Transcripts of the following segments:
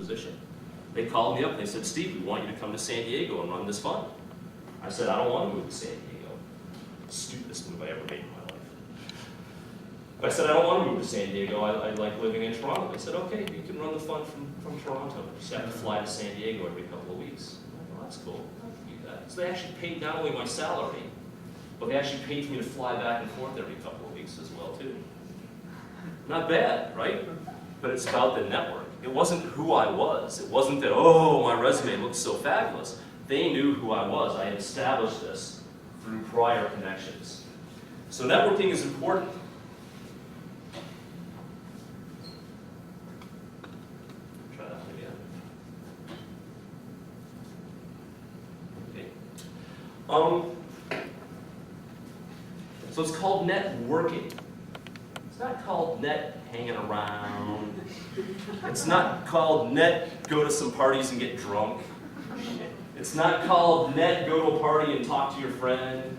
position. They called me up and they said, Steve, we want you to come to San Diego and run this fund. I said, I don't want to move to San Diego. Stupidest move I ever made in my life. But I said, I don't want to move to San Diego. I like living in Toronto. They said, okay, you can run the fund from Toronto. You just have to fly to San Diego every couple of weeks. Well, that's cool. I can do that. So they actually paid not only my salary, but they actually paid for me to fly back and forth every couple of weeks as well, too. Not bad, right? But it's about the network. It wasn't who I was. It wasn't that, oh, my resume looks so fabulous. They knew who I was. I had established this through prior connections. So networking is important. Try that one again. Okay. So it's called networking. It's not called net hanging around. It's not called net go to some parties and get drunk. It's not called net go to a party and talk to your friend.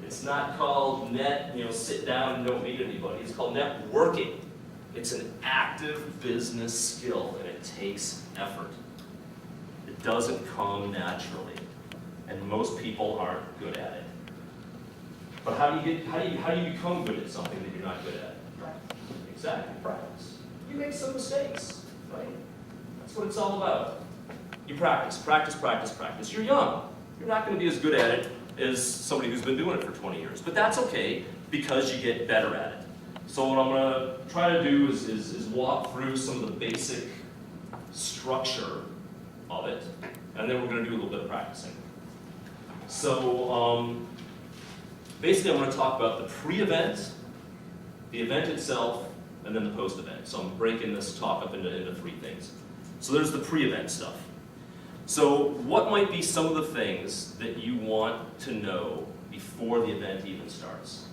It's not called net, sit down and don't meet anybody. It's called networking. It's an active business skill and it takes effort. It doesn't come naturally, and most people aren't good at it. But how do you become good at something that you're not good at? Exactly, practice. You make some mistakes, right? That's what it's all about. You practice, practice, practice, practice. You're young. You're not going to be as good at it as somebody who's been doing it for 20 years. But that's okay, because you get better at it. So what I'm going to try to do is walk through some of the basic structure of it, and then we're going to do a little bit of practicing. So basically I'm going to talk about the pre-event, the event itself, and then the post-event. So I'm breaking this talk up into three things. So there's the pre-event stuff. So what might be some of the things that you want to know before the event even starts?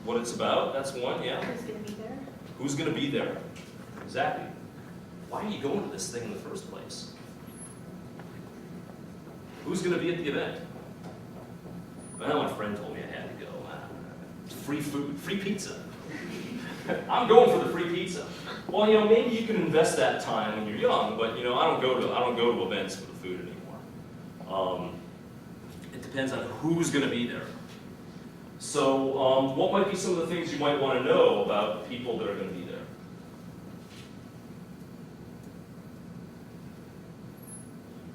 What it's about, that's one, yeah. Who's going to be there? Who's going to be there? Exactly. Why are you going to this thing in the first place? Who's going to be at the event? Well, my friend told me I had to go. Free food, free pizza. I'm going for the free pizza. Well, maybe you can invest that time when you're young, but I don't go to events for the food anymore. It depends on who's going to be there. So, what might be some of the things you might want to know about the people that are going to be there?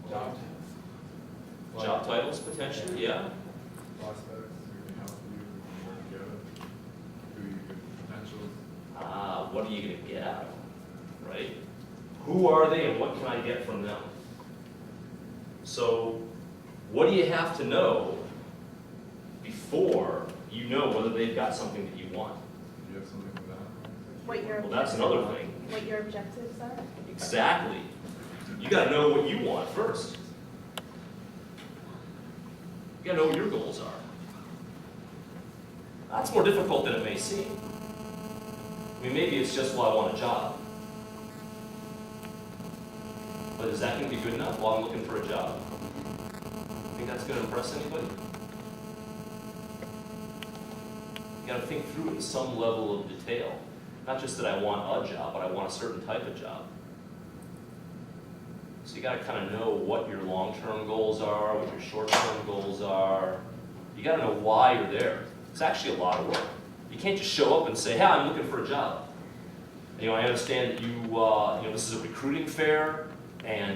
Job titles. Job titles, potentially, yeah. Prospects who can help you work together. Who you could potentials. What are you going to get out of them, right? Who are they and what can I get from them? So, what do you have to know before you know whether they've got something that you want? Do you have something with that? What your Well, that's another thing. What your objectives are? Exactly. You got to know what you want first. You got to know what your goals are. That's more difficult than it may seem. I mean, maybe it's just, well, I want a job. But is that going to be good enough while I'm looking for a job? Think that's going to impress anybody? You got to think through it in some level of detail. Not just that I want a job, but I want a certain type of job. So you got to kind of know what your long-term goals are, what your short-term goals are. You got to know why you're there. It's actually a lot of work. You can't just show up and say, hey, I'm looking for a job. I understand that you, this is a recruiting fair, and